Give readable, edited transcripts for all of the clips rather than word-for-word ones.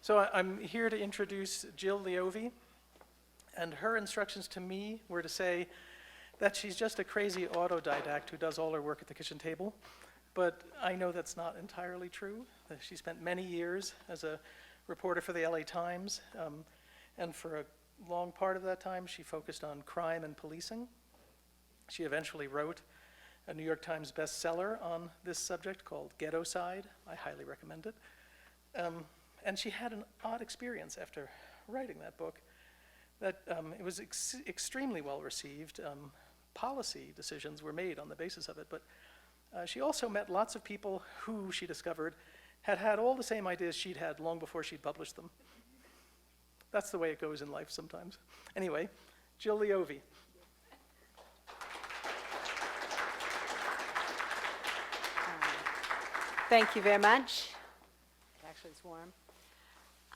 So I'm here to introduce Jill Leovy, and her instructions to me were to say that she's just a crazy autodidact who does all her work at the kitchen table. But I know that's not entirely true. She spent many years as a reporter for the LA Times, and for a long part of that time, she focused on crime and policing. She eventually wrote a New York Times bestseller on this subject called Ghettocide. I highly recommend it. And she had an odd experience after writing that book, that it was extremely well received. Policy decisions were made on the basis of it, but she also met lots of people who, she discovered, had had all the same ideas she'd had long before she'd published them. That's the way it goes in life sometimes. Anyway, Jill Leovy. Thank you very much. Actually, it's warm.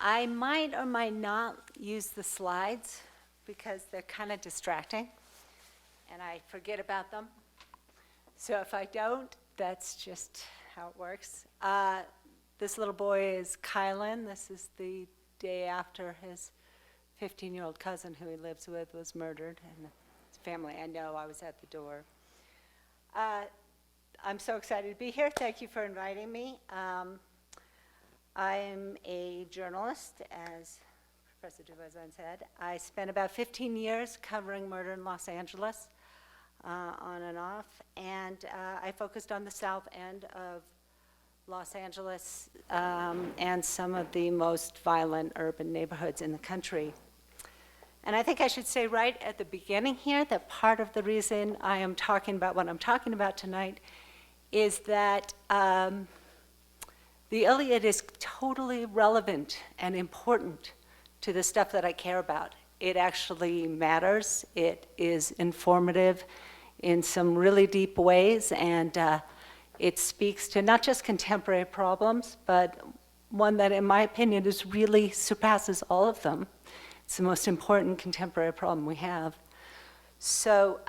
I might or might not use the slides because they're kind of distracting, and I forget about them. So if I don't, that's just how it works. This little boy is Kylan. This is the day after his 15-year-old cousin who he lives with was murdered, and his family, I know, I was at the door. I'm so excited to be here. Thank you for inviting me. I'm a journalist, as Professor Dubazan said. I spent about 15 years covering murder in Los Angeles, on and off, and I focused on the south end of Los Angeles and some of the most violent urban neighborhoods in the country. And I think I should say right at the beginning here that part of the reason I am talking about what I'm talking about tonight is that the Iliad is totally relevant and important to the stuff that I care about. It actually matters. It is informative in some really deep ways, and it speaks to not just contemporary problems, but one that, in my opinion, is really surpasses all of them. It's the most important contemporary problem we have. So,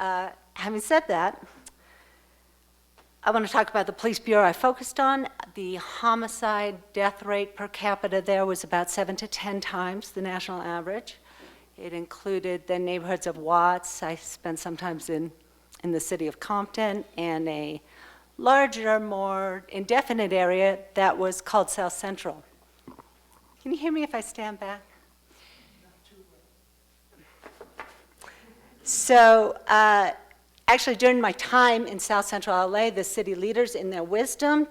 having said that, I want to talk about the police bureau I focused on. The homicide death rate per capita there was about 7 to 10 times the national average. It included the neighborhoods of Watts. I spent sometimes in the city of Compton, and a larger, more indefinite area that was called South Central. Can you hear me if I stand back? So, actually, during my time in South Central LA, the city leaders, in their wisdom,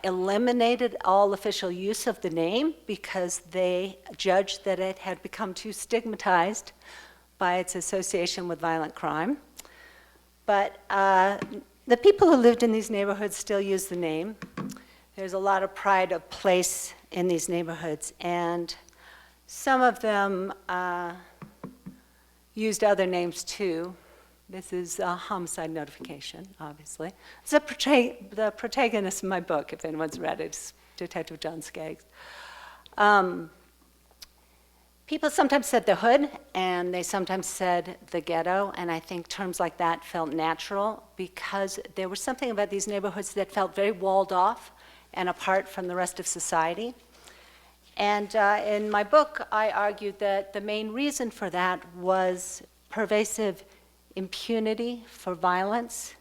eliminated all official use of the name because they judged that it had become too stigmatized by its association with violent crime. But the people who lived in these neighborhoods still use the name. There's a lot of pride of place in these neighborhoods, and some of them used other names too. This is a homicide notification, obviously. It's the protagonist of my book, if anyone's read it, it's Detective John Skaggs. People sometimes said the hood, and they sometimes said the ghetto, and I think terms like that felt natural because there was something about these neighborhoods that felt very walled off and apart from the rest of society. And in my book, I argued that the main reason for that was pervasive impunity for violence.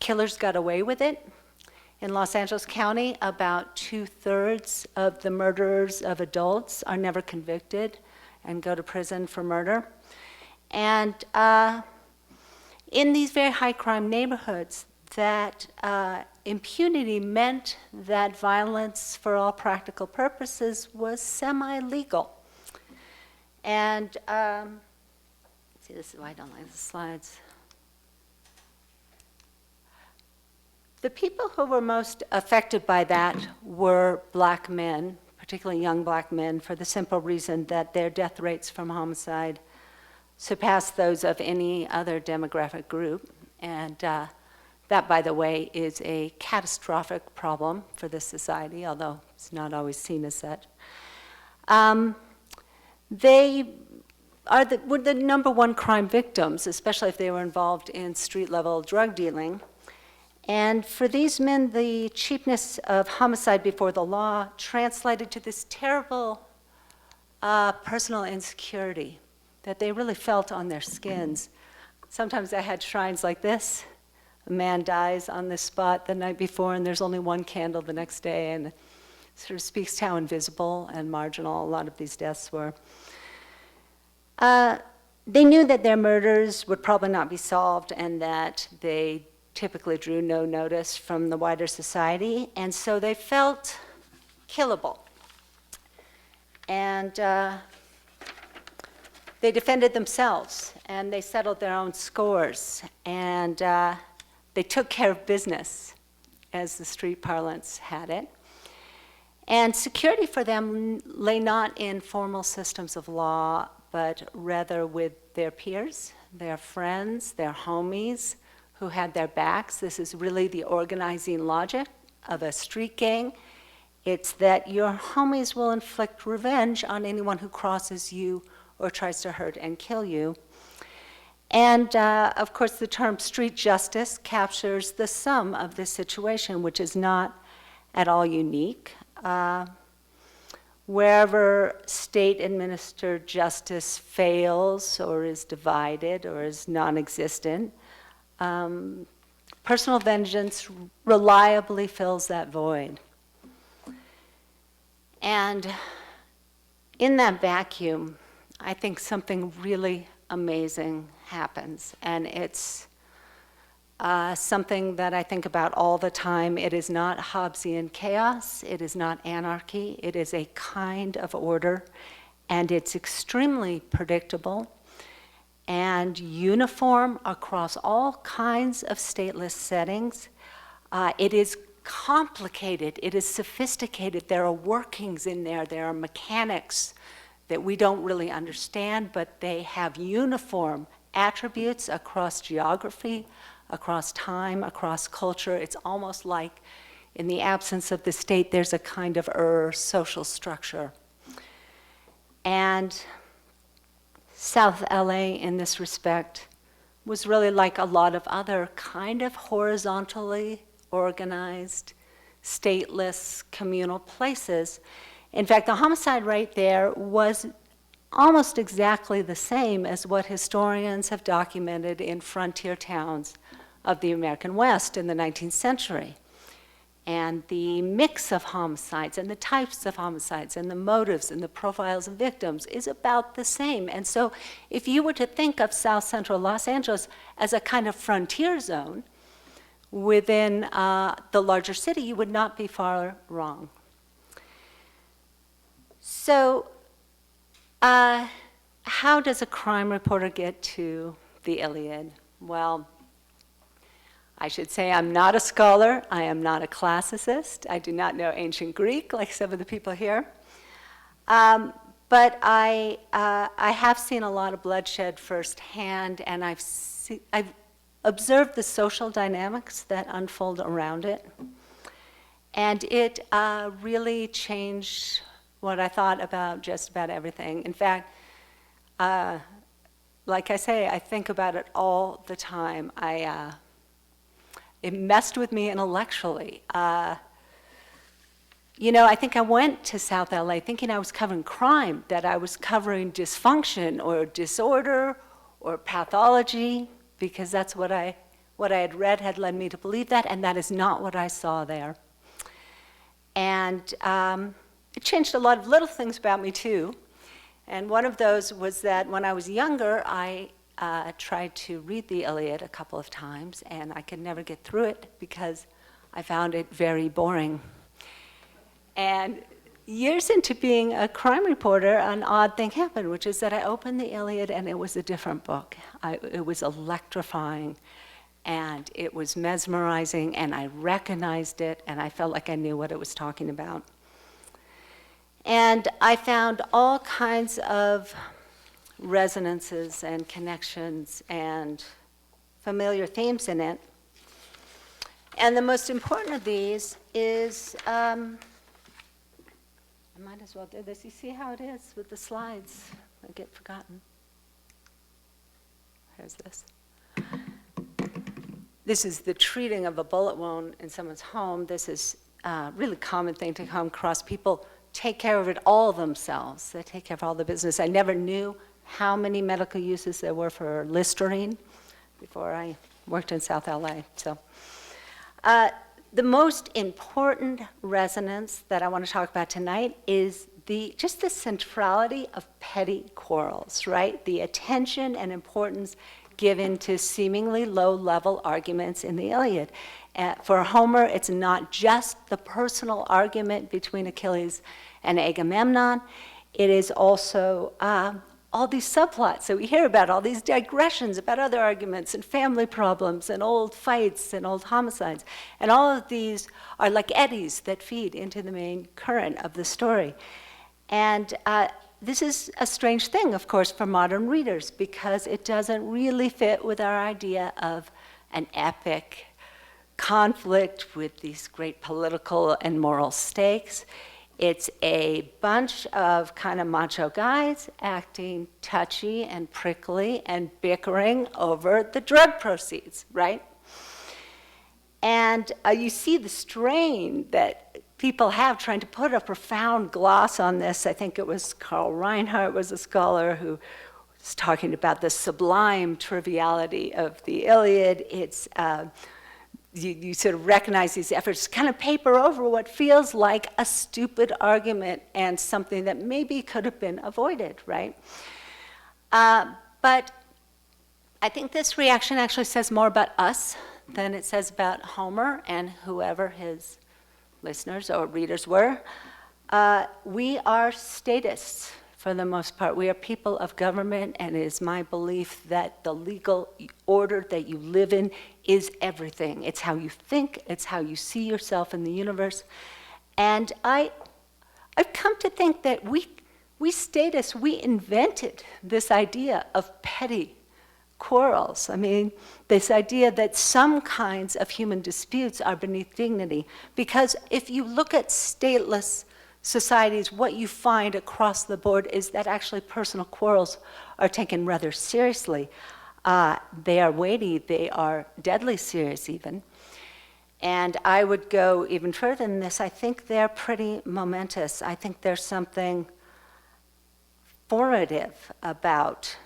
Killers got away with it. In Los Angeles County, about 2/3 of the murderers of adults are never convicted and go to prison for murder. And in these very high crime neighborhoods, that impunity meant that violence, for all practical purposes, was semi-legal. And see, this is why I don't like the slides. The people who were most affected by that were black men, particularly young black men, for the simple reason that their death rates from homicide surpassed those of any other demographic group. And that, by the way, is a catastrophic problem for this society, although it's not always seen as such. They were the number one crime victims, especially if they were involved in street-level drug dealing. And for these men, the cheapness of homicide before the law translated to this terrible personal insecurity that they really felt on their skins. Sometimes I had shrines like this. A man dies on this spot the night before, and there's only one candle the next day, and it sort of speaks to how invisible and marginal a lot of these deaths were. They knew that their murders would probably not be solved and that they typically drew no notice from the wider society, and so they felt killable. And they defended themselves, and they settled their own scores, and they took care of business, as the street parlance had it. And security for them lay not in formal systems of law, but rather with their peers, their friends, their homies who had their backs. This is really the organizing logic of a street gang. It's that your homies will inflict revenge on anyone who crosses you or tries to hurt and kill you. And of course, the term street justice captures the sum of this situation, which is not at all unique. Wherever state-administered justice fails or is divided or is non-existent, personal vengeance reliably fills that void. And in that vacuum, I think something really amazing happens, and it's something that I think about all the time. It is not Hobbesian chaos, it is not anarchy, it is a kind of order, and it's extremely predictable and uniform across all kinds of stateless settings. It is complicated, it is sophisticated, there are workings in there, there are mechanics that we don't really understand, but they have uniform attributes across geography, across time, across culture. It's almost like in the absence of the state, there's a kind of social structure. And South LA in this respect was really like a lot of other kind of horizontally organized, stateless communal places. In fact, the homicide rate there was almost exactly the same as what historians have documented in frontier towns of the American West in the 19th century. And the mix of homicides and the types of homicides and the motives and the profiles of victims is about the same. And so if you were to think of South Central Los Angeles as a kind of frontier zone within the larger city, you would not be far wrong. So how does a crime reporter get to the Iliad? Well, I should say I'm not a scholar, I am not a classicist, I do not know ancient Greek like some of the people here. But I have seen a lot of bloodshed firsthand, and I've observed the social dynamics that unfold around it. And it really changed what I thought about just about everything. In fact, like I say, I think about it all the time. It messed with me intellectually. You know, I think I went to South LA thinking I was covering crime, that I was covering dysfunction or disorder or pathology, because that's what I had read had led me to believe that, and that is not what I saw there. And it changed a lot of little things about me too. And one of those was that when I was younger, I tried to read the Iliad a couple of times, and I could never get through it because I found it very boring. And years into being a crime reporter, an odd thing happened, which is that I opened the Iliad and it was a different book. It was electrifying, and it was mesmerizing, and I recognized it, and I felt like I knew what it was talking about. And I found all kinds of resonances and connections and familiar themes in it. And the most important of these is, I might as well do this. You see how it is with the slides? They get forgotten. Here's this. this is the treating of a bullet wound in someone's home. This is a really common thing to come across. People take care of it all themselves. They take care of all the business. I never knew how many medical uses there were for Listerine before I worked in South LA. So, the most important resonance that I want to talk about tonight is just the centrality of petty quarrels, right? The attention and importance given to seemingly low-level arguments in the Iliad. For Homer, it's not just the personal argument between Achilles and Agamemnon. It is also all these subplots that we hear about, all these digressions about other arguments and family problems and old fights and old homicides. And all of these are like eddies that feed into the main current of the story. And this is a strange thing, of course, for modern readers, because it doesn't really fit with our idea of an epic conflict with these great political and moral stakes. It's a bunch of kind of macho guys acting touchy and prickly and bickering over the drug proceeds, right? And you see the strain that people have trying to put a profound gloss on this. I think it was Karl Reinhardt was a scholar who was talking about the sublime triviality of the Iliad. It's you sort of recognize these efforts to kind of paper over what feels like a stupid argument and something that maybe could have been avoided, right? But I think this reaction actually says more about us than it says about Homer and whoever his listeners or readers were. We are statists for the most part. We are people of government, and it is my belief that the legal order that you live in is everything. It's how you think, it's how you see yourself in the universe. And I've come to think that we statists, we invented this idea of petty quarrels. I mean, this idea that some kinds of human disputes are beneath dignity. Because if you look at stateless societies, what you find across the board is that actually personal quarrels are taken rather seriously. They are weighty, they are deadly serious even. And I would go even further than this. I think they're pretty momentous. I think there's something formative about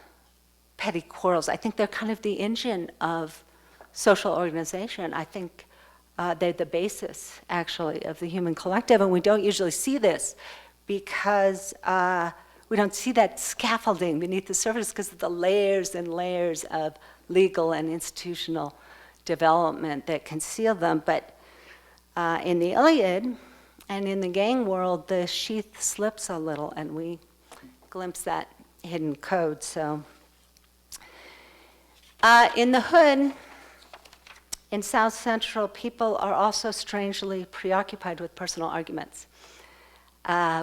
petty quarrels. I think they're kind of the engine of social organization. I think they're the basis, actually, of the human collective, and we don't usually see this because we don't see that scaffolding beneath the surface because of the layers and layers of legal and institutional development that conceal them. But in the Iliad and in the gang world, the sheath slips a little, and we glimpse that hidden code. So in the hood, in South Central, people are also strangely preoccupied with personal arguments,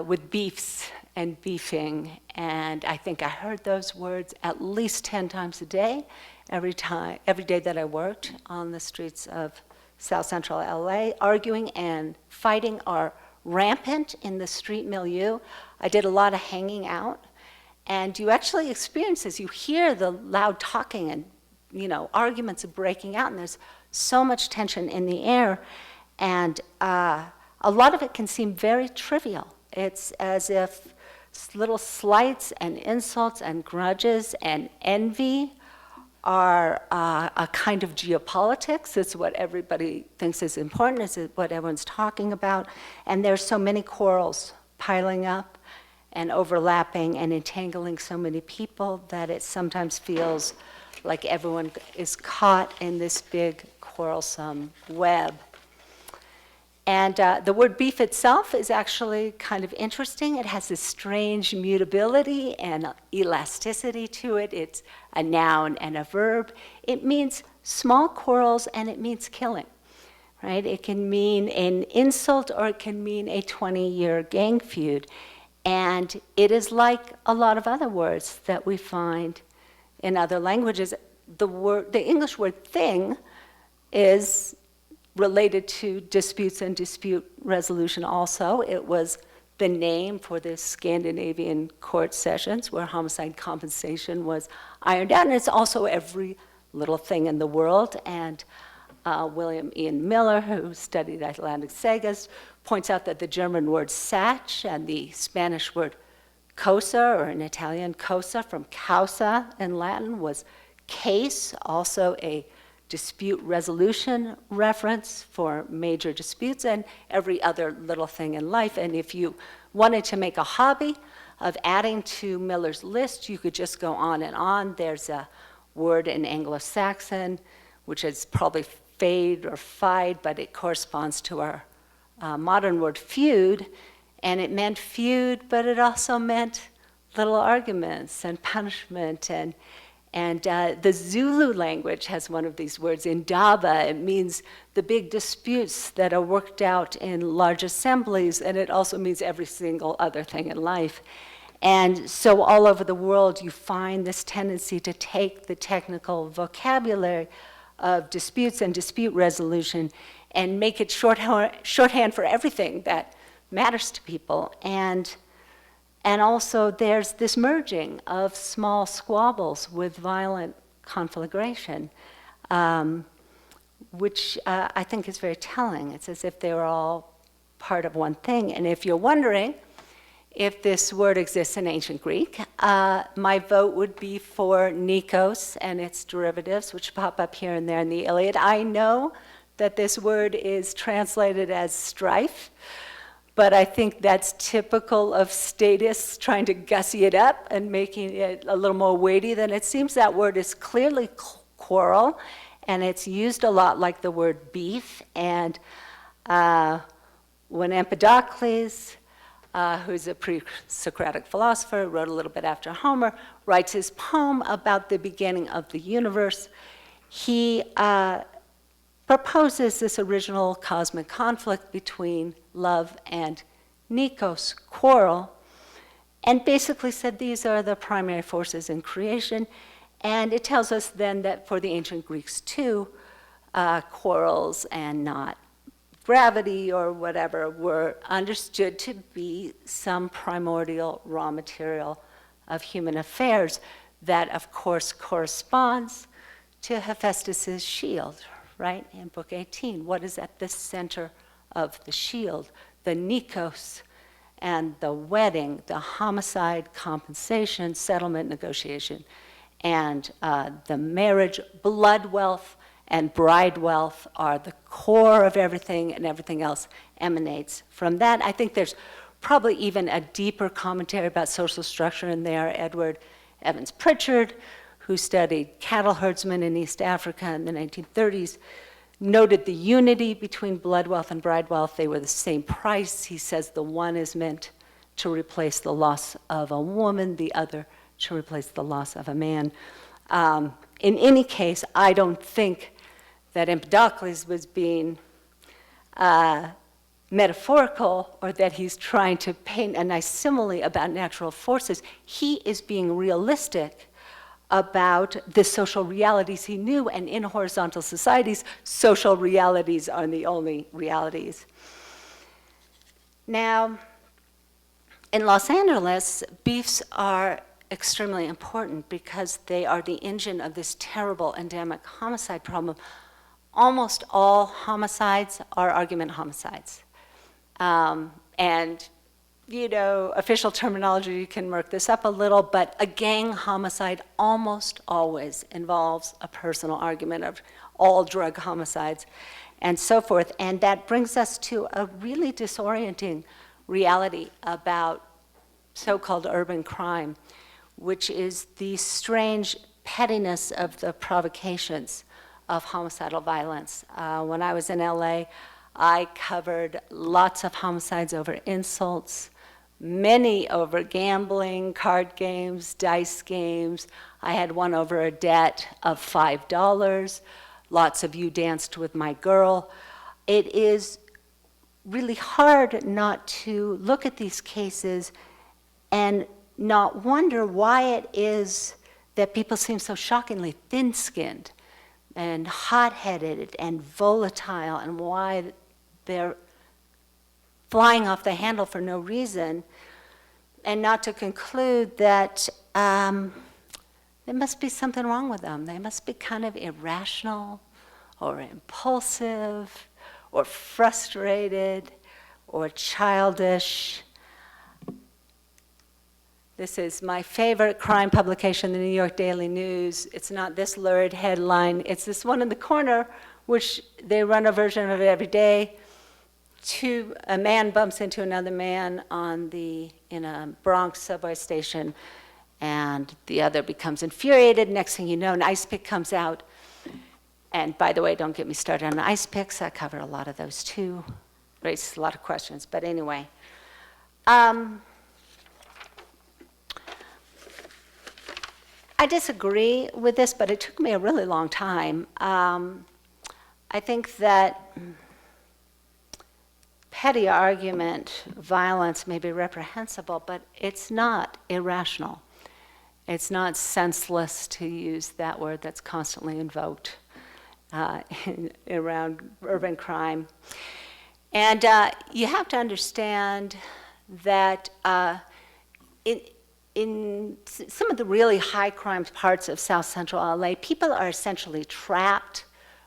with beefs and beefing. And I think I heard those words at least 10 times a day, every day that I worked on the streets of South Central LA. Arguing and fighting are rampant in the street milieu. I did a lot of hanging out. And you actually experience this. You hear the loud talking and, arguments are breaking out, and there's so much tension in the air, and a lot of it can seem very trivial. It's as if little slights and insults and grudges and envy are a kind of geopolitics. It's what everybody thinks is important, it's what everyone's talking about, and there's so many quarrels piling up and overlapping and entangling so many people that it sometimes feels like everyone is caught in this big quarrelsome web. And the word beef itself is actually kind of interesting. It has this strange mutability and elasticity to it. It's a noun and a verb. It means small quarrels and it means killing, right? It can mean an insult or it can mean a 20-year gang feud. And it is like a lot of other words that we find in other languages. The English word thing is related to disputes and dispute resolution also. It was the name for the Scandinavian court sessions where homicide compensation was ironed out, and it's also every little thing in the world. And William Ian Miller, who studied Atlantic sagas, points out that the German word "sach" and the Spanish word "cosa," or in Italian "cosa," from causa in Latin, was case, also a dispute resolution reference for major disputes and every other little thing in life. And if you wanted to make a hobby of adding to Miller's list, you could just go on and on. There's a word in Anglo-Saxon, which is probably fade or fide, but it corresponds to our modern word feud, and it meant feud, but it also meant little arguments and punishment. And the Zulu language has one of these words, indaba. It means the big disputes that are worked out in large assemblies, and it also means every single other thing in life. And so all over the world, you find this tendency to take the technical vocabulary of disputes and dispute resolution and make it shorthand for everything that matters to people. And also there's this merging of small squabbles with violent conflagration, which I think is very telling. It's as if they were all part of one thing. And if you're wondering if this word exists in ancient Greek, my vote would be for Nikos and its derivatives, which pop up here and there in the Iliad. I know that this word is translated as strife, but I think that's typical of statists trying to gussy it up and making it a little more weighty than it seems. That word is clearly quarrel, and it's used a lot like the word beef. And when Empedocles, who's a pre-Socratic philosopher, wrote a little bit after Homer, writes his poem about the beginning of the universe, he proposes this original cosmic conflict between love and Nikos, quarrel, and basically said these are the primary forces in creation. And it tells us then that for the ancient Greeks too, quarrels and not gravity or whatever were understood to be some primordial raw material of human affairs that of course corresponds to Hephaestus's shield, right, in book 18. What is at the center of the shield? The Nikos and the wedding, the homicide, compensation, settlement, negotiation, and the marriage, blood wealth, and bride wealth are the core of everything, and everything else emanates from that. I think there's probably even a deeper commentary about social structure in there. Edward Evans Pritchard, who studied cattle herdsmen in East Africa in the 1930s, noted the unity between blood wealth and bride wealth. They were the same price. He says the one is meant to replace the loss of a woman, the other to replace the loss of a man. In any case, I don't think that Empedocles was being metaphorical or that he's trying to paint a nice simile about natural forces. He is being realistic about the social realities he knew, and in horizontal societies, social realities are the only realities. Now, in Los Angeles, beefs are extremely important because they are the engine of this terrible endemic homicide problem. Almost all homicides are argument homicides. And you know, official terminology can murk this up a little, but a gang homicide almost always involves a personal argument, of all drug homicides and so forth. And that brings us to a really disorienting reality about so-called urban crime, which is the strange pettiness of the provocations of homicidal violence. When I was in LA, I covered lots of homicides over insults, many over gambling, card games, dice games. I had one over a debt of $5. Lots of you danced with my girl. It is really hard not to look at these cases and not wonder why it is that people seem so shockingly thin-skinned and hot-headed and volatile, and why they're flying off the handle for no reason, and not to conclude that there must be something wrong with them. They must be kind of irrational or impulsive or frustrated or childish. This is my favorite crime publication, the New York Daily News. It's not this lurid headline. It's this one in the corner, which they run a version of it every day. A man bumps into another man in a Bronx subway station, and the other becomes infuriated. Next thing you know, an ice pick comes out. And by the way, don't get me started on ice picks. I cover a lot of those too. Raises a lot of questions, but anyway. I disagree with this, but it took me a really long time. I think that petty argument, violence may be reprehensible, but it's not irrational. It's not senseless, to use that word that's constantly invoked around urban crime. And you have to understand that in some of the really high crime parts of South Central LA, people are essentially trapped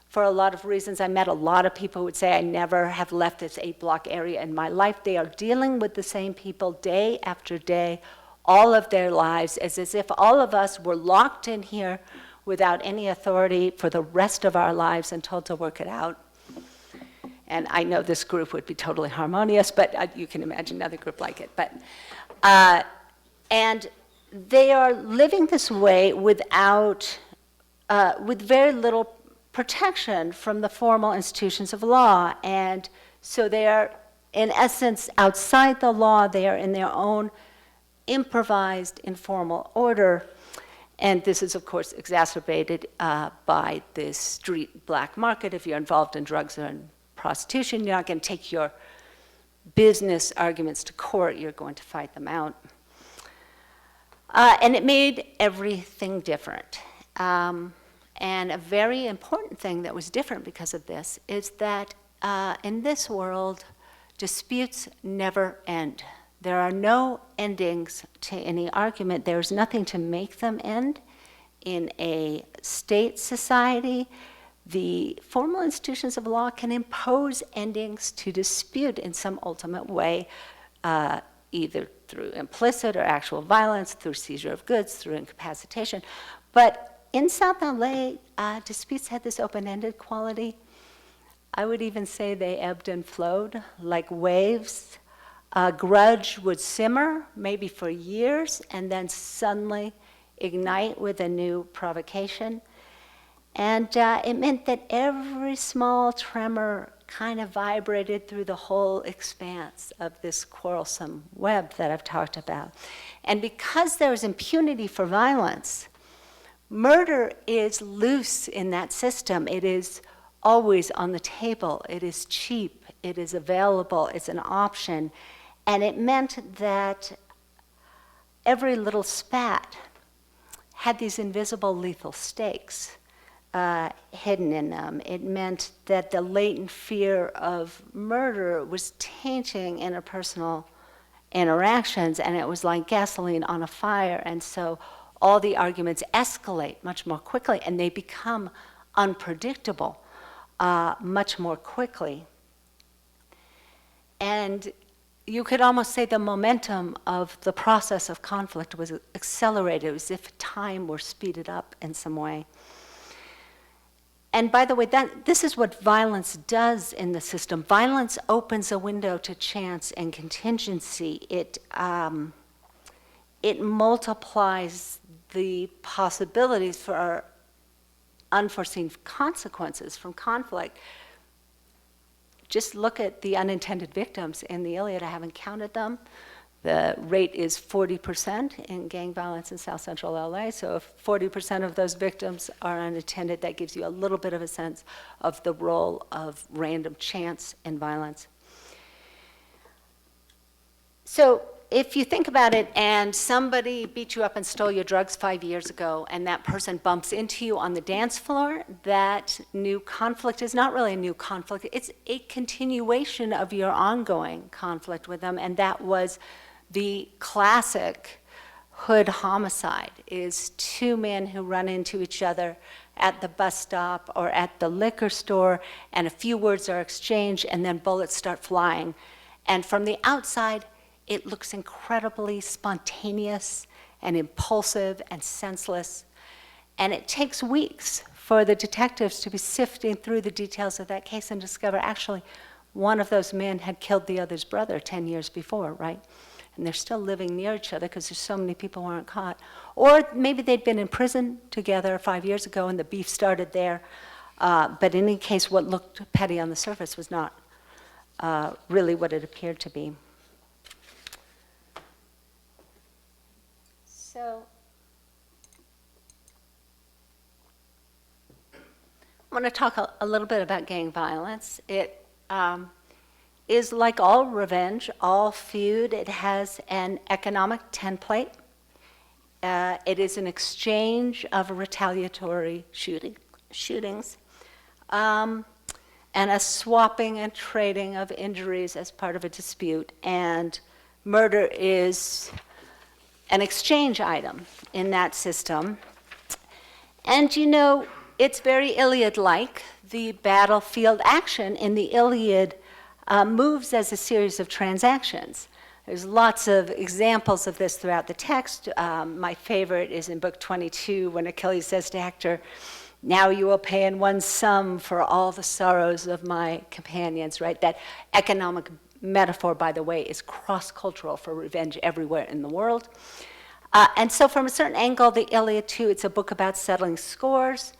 for a lot of reasons. I met a lot of people who would say, I never have left this 8-block area in my life. They are dealing with the same people day after day, all of their lives, as if all of us were locked in here without any authority for the rest of our lives and told to work it out. And I know this group would be totally harmonious, but you can imagine another group like it. But and they are living this way without, with very little protection from the formal institutions of law. And so they are, in essence, outside the law. They are in their own improvised, informal order. And this is, of course, exacerbated by the street black market. If you're involved in drugs or in prostitution, you're not going to take your business arguments to court. You're going to fight them out. And it made everything different. And a very important thing that was different because of this is that in this world, disputes never end. There are no endings to any argument. There's nothing to make them end. In a state society, the formal institutions of law can impose endings to dispute in some ultimate way, either through implicit or actual violence, through seizure of goods, through incapacitation. But in South LA, disputes had this open-ended quality. I would even say they ebbed and flowed like waves. A grudge would simmer, maybe for years, and then suddenly ignite with a new provocation. And it meant that every small tremor kind of vibrated through the whole expanse of this quarrelsome web that I've talked about. And because there is impunity for violence, murder is loose in that system. It is always on the table. It is cheap. It is available. It's an option. And it meant that every little spat had these invisible lethal stakes hidden in them. It meant that the latent fear of murder was tainting interpersonal interactions, and it was like gasoline on a fire. And so all the arguments escalate much more quickly, and they become unpredictable much more quickly. And you could almost say the momentum of the process of conflict was accelerated, as if time were speeded up in some way. And by the way, this is what violence does in the system. Violence opens a window to chance and contingency. It multiplies the possibilities for unforeseen consequences from conflict. Just look at the unintended victims in the Iliad. I haven't counted them. The rate is 40% in gang violence in South Central LA. So if 40% of those victims are unattended, that gives you a little bit of a sense of the role of random chance in violence. So if you think about it, and somebody beat you up and stole your drugs 5 years ago, and that person bumps into you on the dance floor, that new conflict is not really a new conflict. It's a continuation of your ongoing conflict with them, and that was the classic hood homicide is two men who run into each other at the bus stop or at the liquor store, and a few words are exchanged, and then bullets start flying. And from the outside, it looks incredibly spontaneous and impulsive and senseless. And it takes weeks for the detectives to be sifting through the details of that case and discover actually one of those men had killed the other's brother 10 years before, right? And they're still living near each other because there's so many people who aren't caught. Or maybe they'd been in prison together 5 years ago and the beef started there. But in any case, what looked petty on the surface was not really what it appeared to be. So I want to talk a little bit about gang violence. It is like all revenge, all feud. It has an economic template. It is an exchange of retaliatory shootings, and a swapping and trading of injuries as part of a dispute. And murder is an exchange item in that system. And you know, it's very Iliad-like. The battlefield action in the Iliad moves as a series of transactions. There's lots of examples of this throughout the text. My favorite is in book 22 when Achilles says to Hector, "Now you will pay in one sum for all the sorrows of my companions," right? That economic metaphor, by the way, is cross-cultural for revenge everywhere in the world. And so from a certain angle, the Iliad too, it's a book about settling scores.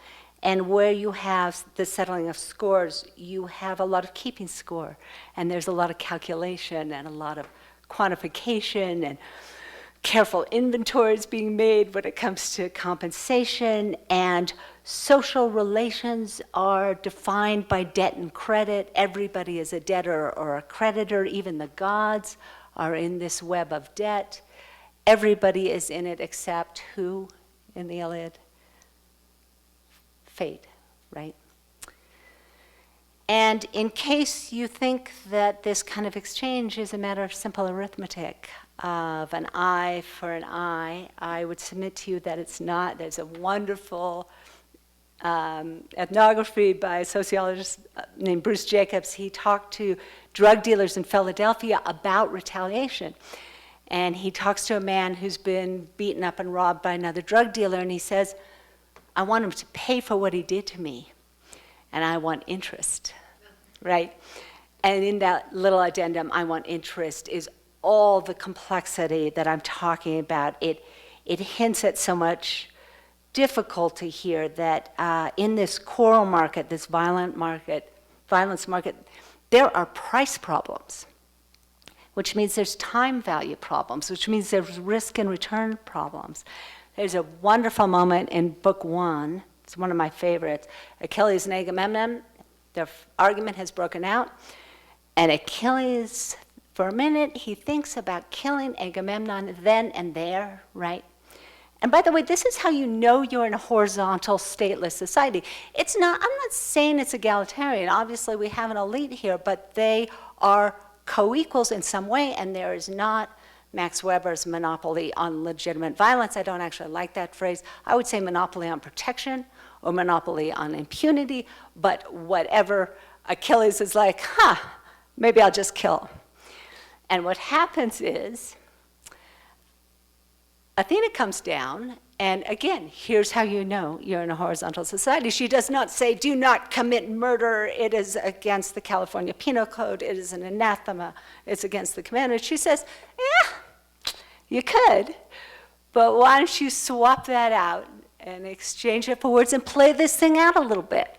And where you have the settling of scores, you have a lot of keeping score. And there's a lot of calculation and a lot of quantification and careful inventories being made when it comes to compensation. And social relations are defined by debt and credit. Everybody is a debtor or a creditor. Even the gods are in this web of debt. Everybody is in it except who in the Iliad? Fate, right? And in case you think that this kind of exchange is a matter of simple arithmetic, of an eye for an eye, I would submit to you that it's not. There's a wonderful ethnography by a sociologist named Bruce Jacobs. He talked to drug dealers in Philadelphia about retaliation. And he talks to a man who's been beaten up and robbed by another drug dealer, and he says, "I want him to pay for what he did to me, and I want interest," right? And in that little addendum, "I want interest," is all the complexity that I'm talking about. It hints at so much difficulty here that in this quarrel market, this violence market, there are price problems, which means there's time value problems, which means there's risk and return problems. There's a wonderful moment in book 1. It's one of my favorites. Achilles and Agamemnon, their argument has broken out. And Achilles, for a minute, he thinks about killing Agamemnon then and there, right? And by the way, this is how you know you're in a horizontal, stateless society. I'm not saying it's egalitarian. Obviously, we have an elite here, but they are co-equals in some way, and there is not Max Weber's monopoly on legitimate violence. I don't actually like that phrase. I would say monopoly on protection or monopoly on impunity, but whatever, Achilles is like, maybe I'll just kill. And what happens is, Athena comes down, and again, here's how you know you're in a horizontal society. She does not say, "Do not commit murder. It is against the California Penal Code. It is an anathema. It's against the commandments." She says, you could, but why don't you swap that out and exchange it for words and play this thing out a little bit,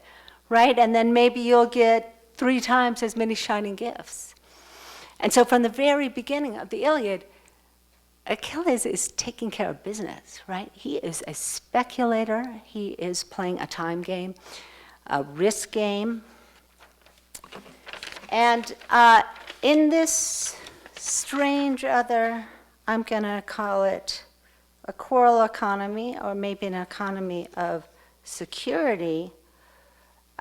right? And then maybe you'll get 3 times as many shining gifts. And so from the very beginning of the Iliad, Achilles is taking care of business, right? He is a speculator. He is playing a time game, a risk game. And in this strange other, I'm going to call it a quarrel economy, or maybe an economy of security,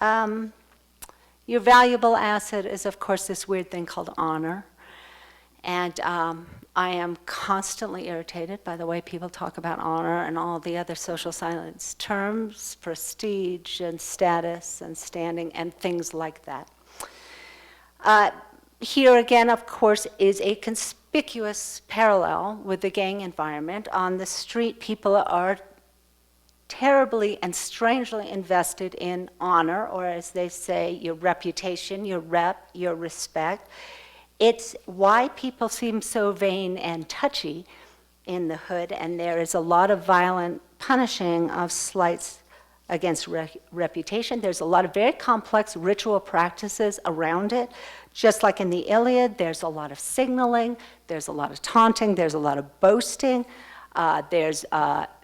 your valuable asset is, of course, this weird thing called honor. And I am constantly irritated by the way people talk about honor and all the other social silence terms, prestige and status and standing and things like that. Here again, of course, is a conspicuous parallel with the gang environment. On the street, people are terribly and strangely invested in honor, or as they say, your reputation, your rep, your respect. It's why people seem so vain and touchy in the hood, and there is a lot of violent punishing of slights against reputation. There's a lot of very complex ritual practices around it. Just like in the Iliad, there's a lot of signaling, there's a lot of taunting, there's a lot of boasting, there's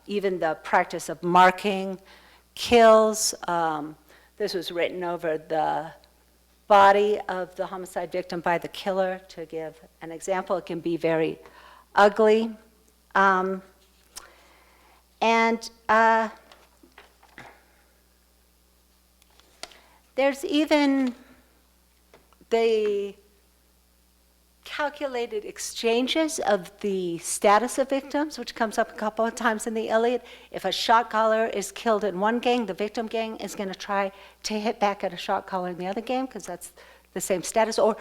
even the practice of marking kills. This was written over the body of the homicide victim by the killer. To give an example, it can be very ugly. There's even the calculated exchanges of the status of victims, which comes up a couple of times in the Iliad. If a shot caller is killed in one gang, the victim gang is going to try to hit back at a shot caller in the other gang because that's the same status. Or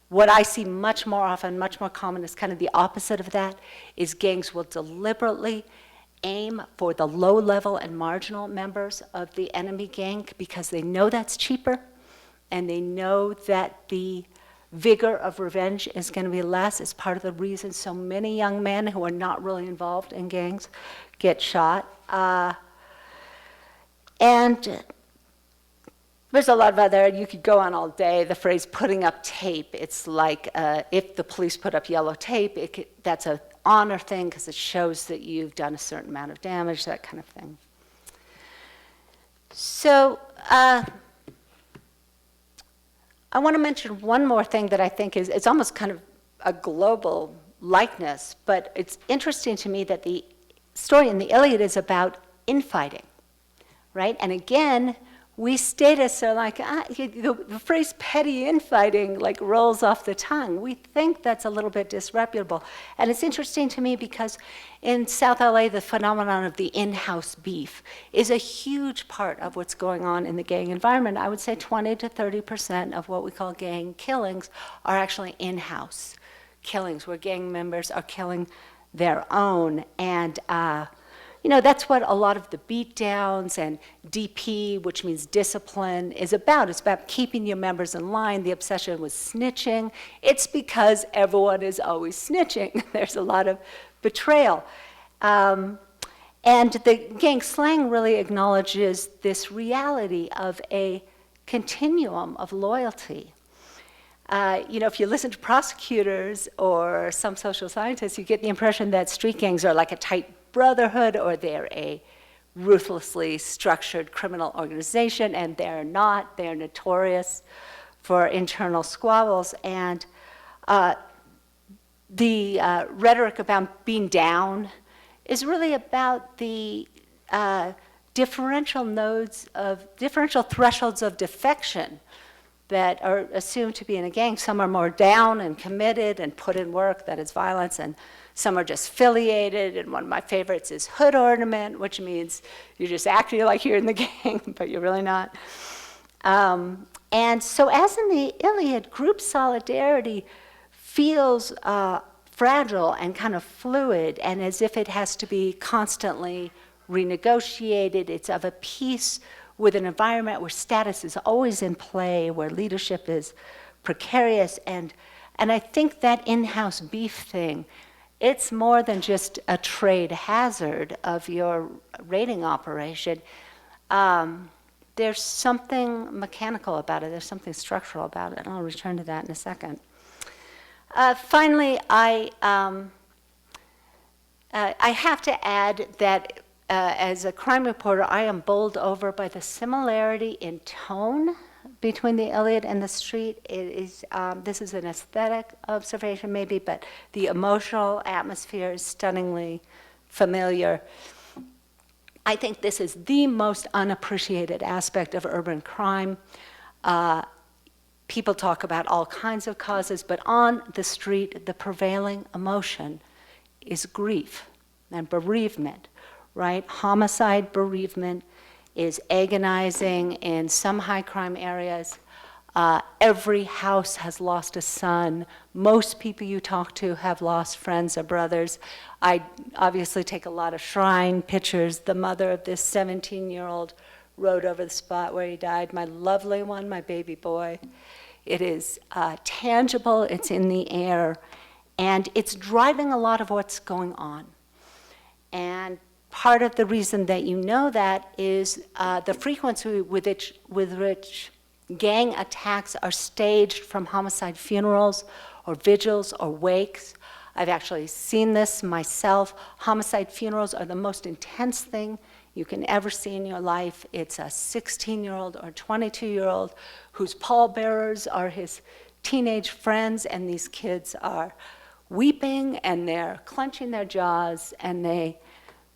what I see much more often, much more common, is kind of the opposite of that, is gangs will deliberately aim for the low-level and marginal members of the enemy gang because they know that's cheaper and they know that the vigor of revenge is going to be less. It's part of the reason so many young men who are not really involved in gangs get shot. And there's a lot of other, you could go on all day, the phrase putting up tape. It's like if the police put up yellow tape, that's an honor thing because it shows that you've done a certain amount of damage, that kind of thing. So I want to mention one more thing that I think is, it's almost kind of a global likeness, but it's interesting to me that the story in the Iliad is about infighting, right? And again, we statists are like, the phrase petty infighting like rolls off the tongue. We think that's a little bit disreputable. And it's interesting to me because in South LA, the phenomenon of the in-house beef is a huge part of what's going on in the gang environment. I would say 20 to 30% of what we call gang killings are actually in-house killings, where gang members are killing their own. And you know, that's what a lot of the beatdowns and DP, which means discipline, is about. It's about keeping your members in line, the obsession with snitching. It's because everyone is always snitching. There's a lot of betrayal. And the gang slang really acknowledges this reality of a continuum of loyalty. You know, if you listen to prosecutors or some social scientists, you get the impression that street gangs are like a tight brotherhood, or they're a ruthlessly structured criminal organization, and they're not. They're notorious for internal squabbles. And the rhetoric about being down is really about the differential thresholds of defection that are assumed to be in a gang. Some are more down and committed and put in work, that is violence, and some are just affiliated, and one of my favorites is hood ornament, which means you're just acting like you're in the gang, but you're really not. And so as in the Iliad, group solidarity feels fragile and kind of fluid, and as if it has to be constantly renegotiated. It's of a piece with an environment where status is always in play, where leadership is precarious, and I think that in-house beef thing, it's more than just a trade hazard of your raiding operation. There's something mechanical about it. There's something structural about it, and I'll return to that in a second. Finally, I have to add that as a crime reporter, I am bowled over by the similarity in tone between the Iliad and the street. It is, this is an aesthetic observation maybe, but the emotional atmosphere is stunningly familiar. I think this is the most unappreciated aspect of urban crime. people talk about all kinds of causes, but on the street, the prevailing emotion is grief and bereavement, right? Homicide, bereavement is agonizing in some high crime areas. Every house has lost a son. Most people you talk to have lost friends or brothers. I obviously take a lot of shrine pictures. The mother of this 17-year-old rode over the spot where he died. My lovely one, my baby boy. It is tangible, it's in the air, and it's driving a lot of what's going on. And part of the reason that you know that is the frequency with which gang attacks are staged from homicide funerals or vigils or wakes. I've actually seen this myself. Homicide funerals are the most intense thing you can ever see in your life. It's a 16-year-old or 22-year-old whose pallbearers are his teenage friends, and these kids are weeping and they're clenching their jaws, and they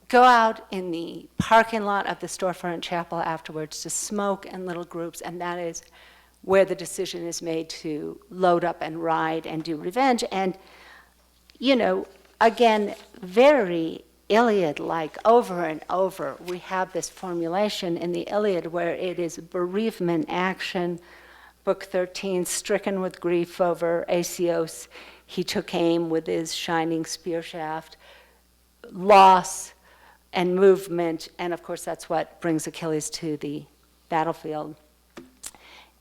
go out in the parking lot of the storefront chapel afterwards to smoke in little groups, and that is where the decision is made to load up and ride and do revenge. And, you know, again, very Iliad-like, over and over, we have this formulation in the Iliad where it is bereavement, action. Book 13, stricken with grief over Asios, he took aim with his shining spear shaft. Loss and movement, and of course that's what brings Achilles to the battlefield.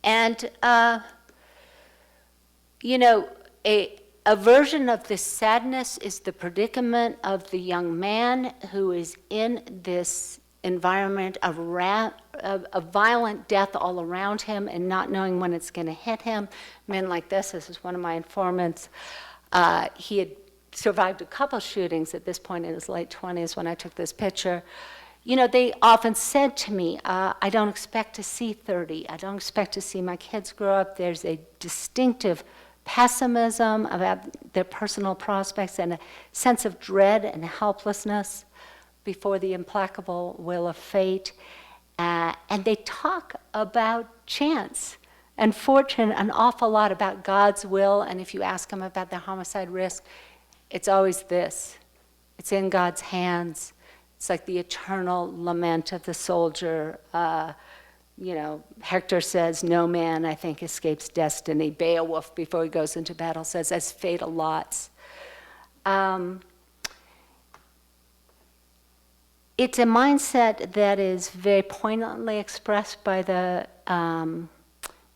And, you know, a version of this sadness is the predicament of the young man who is in this environment of violent death all around him and not knowing when it's going to hit him. Men like this is one of my informants. He had survived a couple shootings at this point in his late 20s when I took this picture. You know, they often said to me, I don't expect to see 30. I don't expect to see my kids grow up. There's a distinctive pessimism about their personal prospects and a sense of dread and helplessness before the implacable will of fate. And they talk about chance and fortune an awful lot, about God's will. And if you ask them about their homicide risk, it's always this: it's in God's hands. It's like the eternal lament of the soldier. You know, Hector says, no man, I think, escapes destiny. Beowulf, before he goes into battle, says, as fatal lots. It's a mindset that is very poignantly expressed by the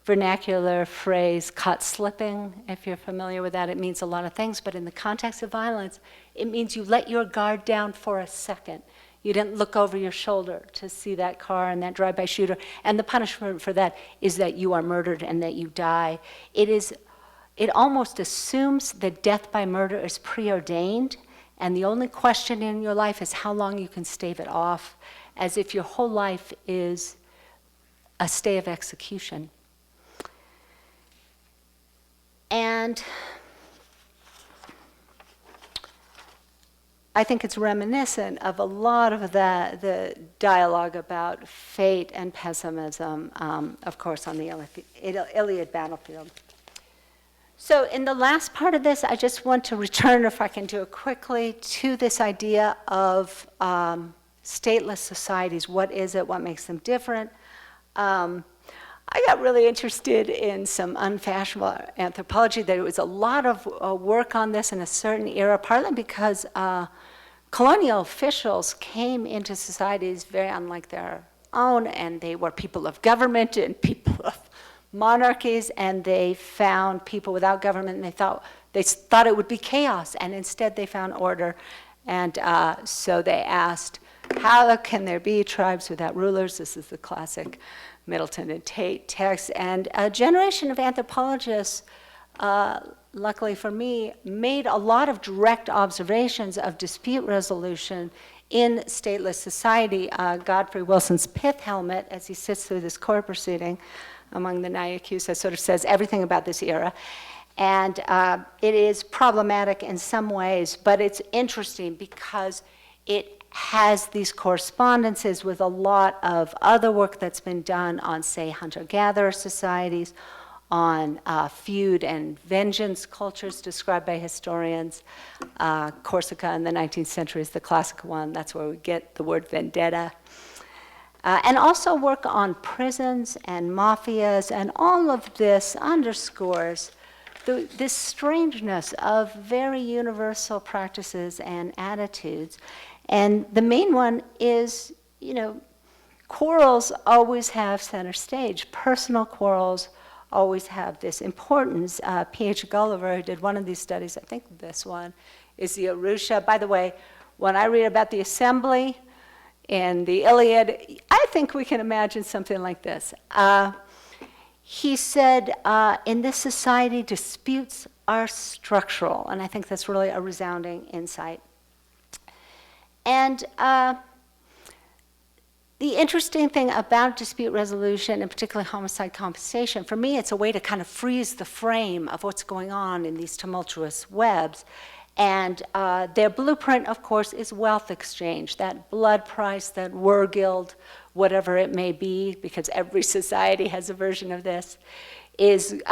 vernacular phrase caught slipping. If you're familiar with that, it means a lot of things, but in the context of violence, it means you let your guard down for a second. You didn't look over your shoulder to see that car and that drive-by shooter, and the punishment for that is that you are murdered and that you die. It almost assumes that death by murder is preordained, and the only question in your life is how long you can stave it off, as if your whole life is a stay of execution. And I think it's reminiscent of a lot of the dialogue about fate and pessimism, of course, on the Iliad battlefield. So in the last part of this, I just want to return, if I can do it quickly, to this idea of stateless societies. What is it? What makes them different? I got really interested in some unfashionable anthropology. There was a lot of work on this in a certain era, partly because colonial officials came into societies very unlike their own, and they were people of government and people of monarchies, and they found people without government, and they thought it would be chaos, and instead they found order. And so they asked, how can there be tribes without rulers? This is the classic Middleton and Tate text. And a generation of anthropologists, luckily for me, made a lot of direct observations of dispute resolution in stateless society. Godfrey Wilson's pith helmet, as he sits through this court proceeding among the Nyakusa, sort of says everything about this era. And it is problematic in some ways, but it's interesting because it has these correspondences with a lot of other work that's been done on, say, hunter-gatherer societies, on feud and vengeance cultures described by historians. Corsica in the 19th century is the classic one. That's where we get the word vendetta. And also work on prisons and mafias, and all of this underscores this strangeness of very universal practices and attitudes. And the main one is, quarrels always have center stage. Personal quarrels always have this importance. P.H. Gulliver, who did one of these studies, I think this one, is the Arusha. By the way, when I read about the assembly in the Iliad, I think we can imagine something like this. He said, in this society, disputes are structural, and I think that's really a resounding insight. And the interesting thing about dispute resolution, and particularly homicide compensation, for me, it's a way to kind of freeze the frame of what's going on in these tumultuous webs. And their blueprint, of course, is wealth exchange, that blood price, that wergild, whatever it may be, because every society has a version of this, is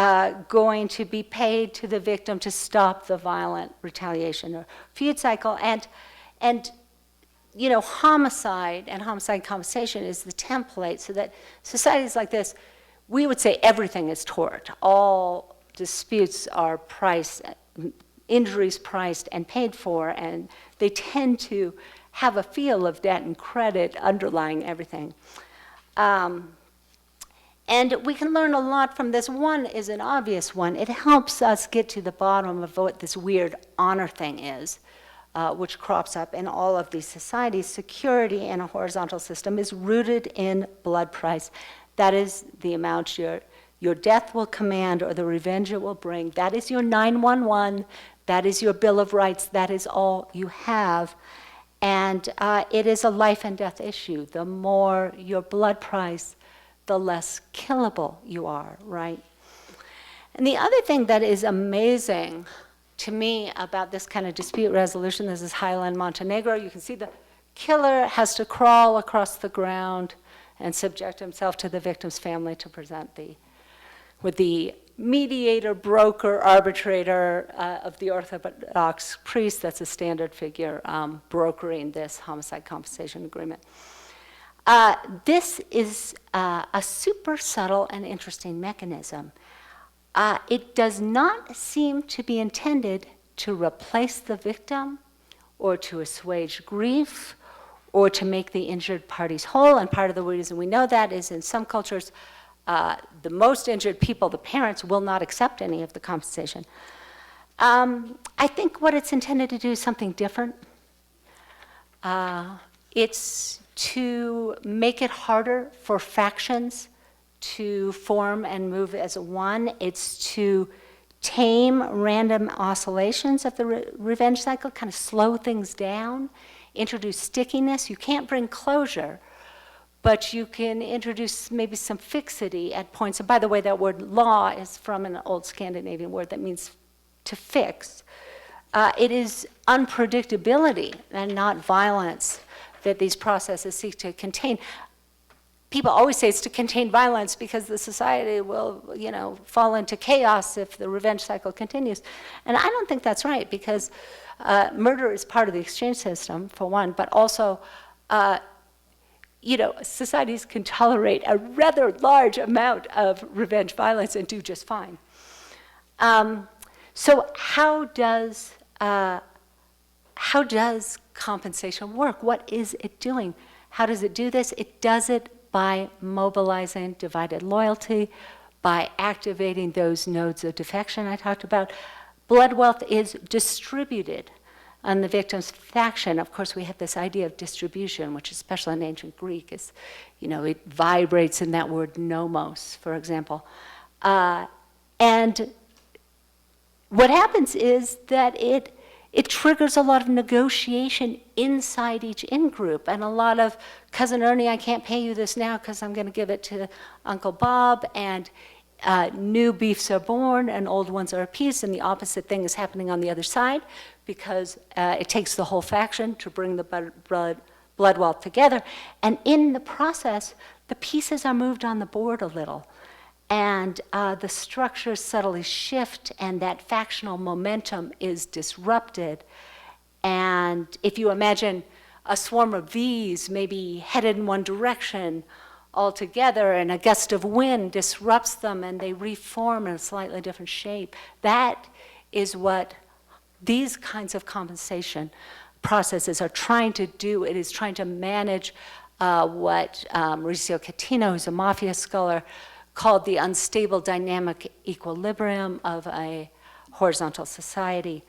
going to be paid to the victim to stop the violent retaliation or feud cycle. And homicide and homicide compensation is the template so that societies like this, we would say everything is tort. All disputes are priced, injuries priced and paid for, and they tend to have a feel of debt and credit underlying everything. And we can learn a lot from this. One is an obvious one. It helps us get to the bottom of what this weird honor thing is, which crops up in all of these societies. Security in a horizontal system is rooted in blood price. That is the amount your death will command or the revenge it will bring. That is your 911. That is your Bill of Rights. That is all you have. And it is a life and death issue. The more your blood price, the less killable you are, right? And the other thing that is amazing to me about this kind of dispute resolution, this is Highland, Montenegro. You can see the killer has to crawl across the ground and subject himself to the victim's family to present with the mediator, broker, arbitrator of the Orthodox priest. That's a standard figure brokering this homicide compensation agreement. This is a super subtle and interesting mechanism. It does not seem to be intended to replace the victim or to assuage grief or to make the injured parties whole. And part of the reason we know that is in some cultures, the most injured people, the parents, will not accept any of the compensation. I think what it's intended to do is something different. It's to make it harder for factions to form and move as one. It's to tame random oscillations of the revenge cycle, kind of slow things down, introduce stickiness. You can't bring closure, but you can introduce maybe some fixity at points. And by the way, that word law is from an old Scandinavian word that means to fix. It is unpredictability and not violence that these processes seek to contain. People always say it's to contain violence because the society will, fall into chaos if the revenge cycle continues. And I don't think that's right, because murder is part of the exchange system, for one, but also, societies can tolerate a rather large amount of revenge violence and do just fine. So how does compensation work? What is it doing? How does it do this? It does it by mobilizing divided loyalty, by activating those nodes of defection I talked about. Blood wealth is distributed on the victim's faction. Of course, we have this idea of distribution, which especially in ancient Greek is, it vibrates in that word nomos, for example. And what happens is that it triggers a lot of negotiation inside each in-group, and a lot of, Cousin Ernie, I can't pay you this now because I'm going to give it to Uncle Bob, and new beefs are born and old ones are appeased, and the opposite thing is happening on the other side because it takes the whole faction to bring the blood wealth together. And in the process, the pieces are moved on the board a little. and the structures subtly shift, and that factional momentum is disrupted. And if you imagine a swarm of bees maybe headed in one direction altogether, and a gust of wind disrupts them and they reform in a slightly different shape, that is what these kinds of compensation processes are trying to do. It is trying to manage what Maurizio Catino, who's a mafia scholar, called the unstable dynamic equilibrium of a horizontal society.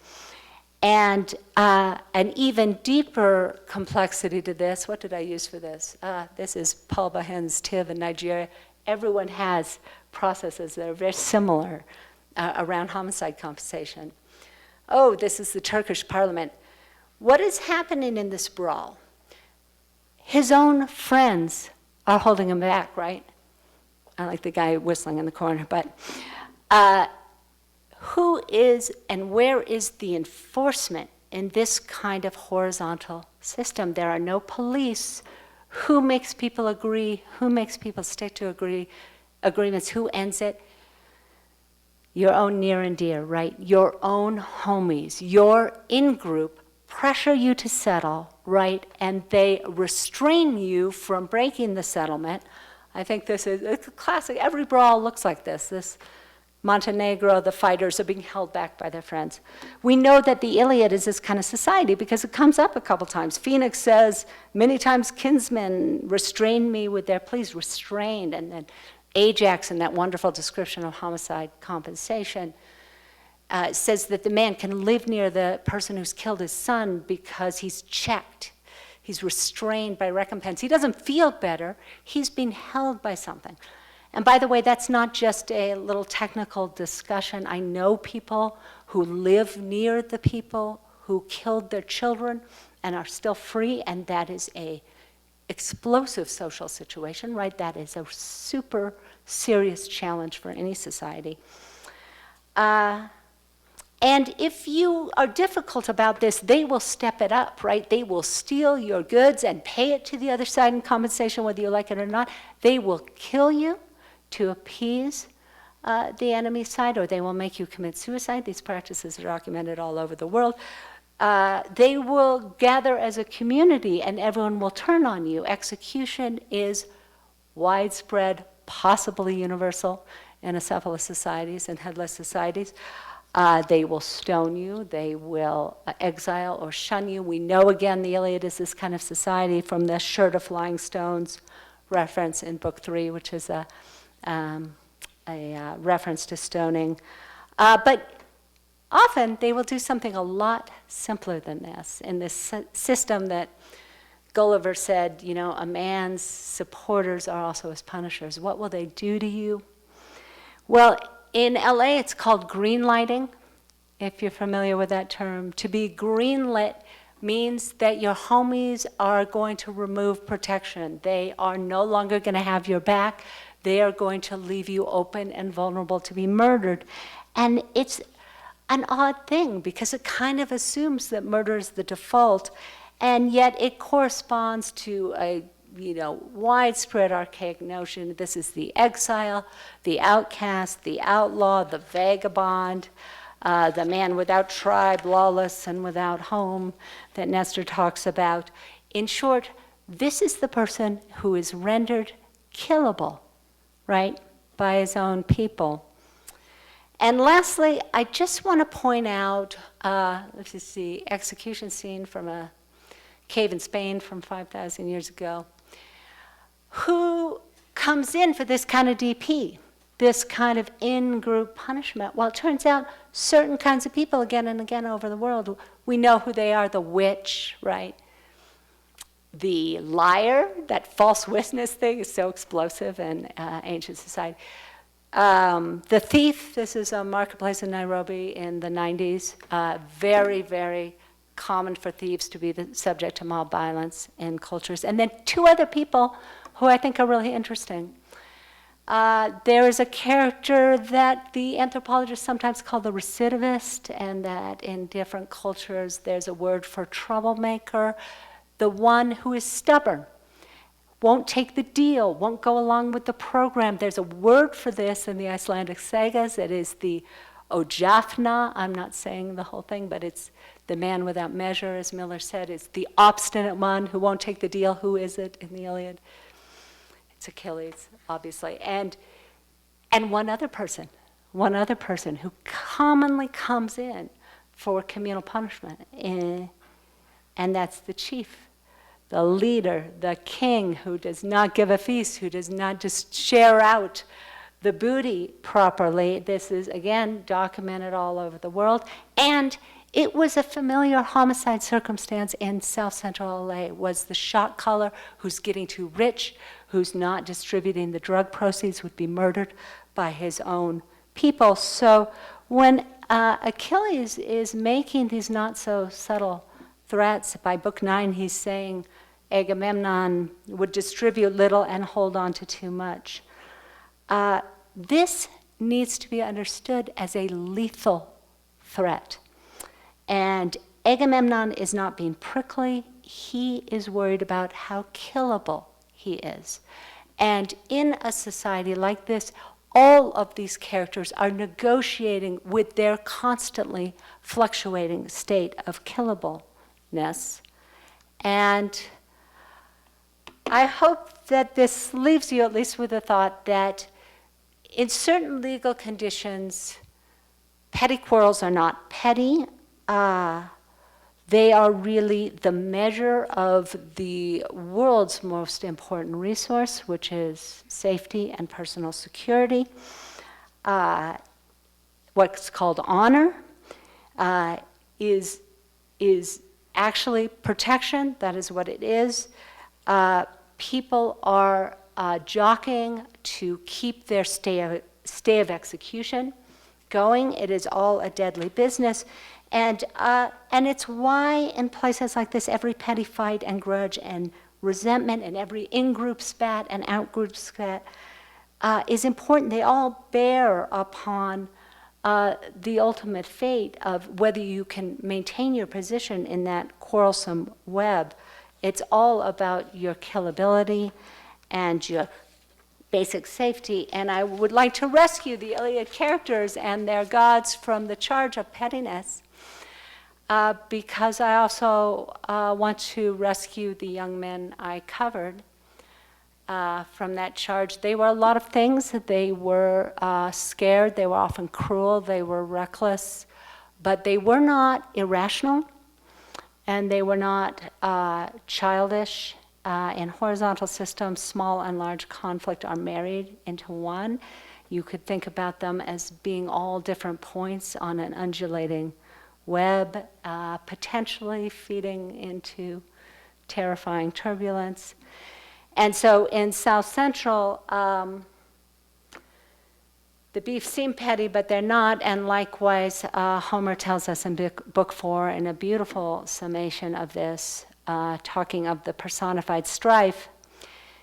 And an even deeper complexity to this, what did I use for this? This is Paul Bahen's Tiv in Nigeria. Everyone has processes that are very similar around homicide compensation. Oh, this is the Turkish parliament. What is happening in this brawl? His own friends are holding him back, right? I like the guy whistling in the corner, but who is and where is the enforcement in this kind of horizontal system? There are no police. Who makes people agree? Who makes people stick to agreements? Who ends it? Your own near and dear, right? Your own homies, your in-group pressure you to settle, right? And they restrain you from breaking the settlement. I think this is a classic. Every brawl looks like this. This Montenegro, the fighters are being held back by their friends. We know that the Iliad is this kind of society because it comes up a couple times. Phoenix says, many times kinsmen restrained me with their pleas, restrained. And then Ajax, in that wonderful description of homicide compensation, says that the man can live near the person who's killed his son because he's checked. He's restrained by recompense. He doesn't feel better. He's being held by something. And by the way, that's not just a little technical discussion. I know people who live near the people who killed their children and are still free, and that is a explosive social situation, right? That is a super serious challenge for any society. And if you are difficult about this, they will step it up, right? They will steal your goods and pay it to the other side in compensation, whether you like it or not. They will kill you to appease the enemy side, or they will make you commit suicide. These practices are documented all over the world. They will gather as a community, and everyone will turn on you. Execution is widespread, possibly universal in acephalous societies and headless societies. They will stone you, they will exile or shun you. We know, again, the Iliad is this kind of society from the shirt of flying stones reference in Book 3, which is a reference to stoning. But often they will do something a lot simpler than this. In this system that Gulliver said, you know, a man's supporters are also his punishers. What will they do to you? Well, in LA, it's called green lighting, if you're familiar with that term. To be greenlit means that your homies are going to remove protection. They are no longer going to have your back. They are going to leave you open and vulnerable to be murdered. And it's an odd thing because it kind of assumes that murder is the default, and yet it corresponds to a widespread archaic notion. This is the exile, the outcast, the outlaw, the vagabond, the man without tribe, lawless and without home that Nestor talks about. In short, this is the person who is rendered killable, right, by his own people. And lastly, I just want to point out, this is the execution scene from a cave in Spain from 5,000 years ago. Who comes in for this kind of DP, this kind of in-group punishment? Well, it turns out certain kinds of people again and again over the world, we know who they are: the witch, right? The liar, that false witness thing is so explosive in ancient society. The thief, this is a marketplace in Nairobi in the 90s. Very, very common for thieves to be the subject to mob violence in cultures. And then two other people who I think are really interesting. There is a character that the anthropologists sometimes call the recidivist, and that in different cultures there's a word for troublemaker, the one who is stubborn. won't take the deal, won't go along with the program. There's a word for this in the Icelandic sagas. It is the Ojafna. I'm not saying the whole thing, but it's the man without measure, as Miller said. It's the obstinate one who won't take the deal. Who is it in the Iliad? It's Achilles, obviously. And one other person who commonly comes in for communal punishment, and that's the chief, the leader, the king, who does not give a feast, who does not just share out the booty properly. This is, again, documented all over the world. And it was a familiar homicide circumstance in South Central LA, was the shot caller who's getting too rich, who's not distributing the drug proceeds, would be murdered by his own people. So when Achilles is making these not so subtle threats, by book 9 he's saying Agamemnon would distribute little and hold on to too much. This needs to be understood as a lethal threat. And Agamemnon is not being prickly. He is worried about how killable he is. And in a society like this, all of these characters are negotiating with their constantly fluctuating state of killableness. And I hope that this leaves you at least with the thought that in certain legal conditions, petty quarrels are not petty. They are really the measure of the world's most important resource, which is safety and personal security. What's called honor is actually protection. That is what it is. People are jockeying to keep their stay of execution going. It is all a deadly business. And it's why in places like this, every petty fight and grudge and resentment and every in-group spat and out-group spat is important. They all bear upon the ultimate fate of whether you can maintain your position in that quarrelsome web. It's all about your killability and your basic safety. And I would like to rescue the Iliad characters and their gods from the charge of pettiness, because I also want to rescue the young men I covered from that charge. They were a lot of things. They were scared, they were often cruel, they were reckless, but they were not irrational, and they were not childish. In horizontal systems, small and large conflict are married into one. You could think about them as being all different points on an undulating web, potentially feeding into terrifying turbulence. And so in South Central, the beef seem petty, but they're not. And likewise, Homer tells us in book 4 in a beautiful summation of this, talking of the personified strife.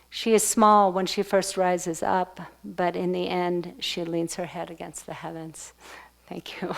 She is small when she first rises up, but in the end, she leans her head against the heavens. Thank you.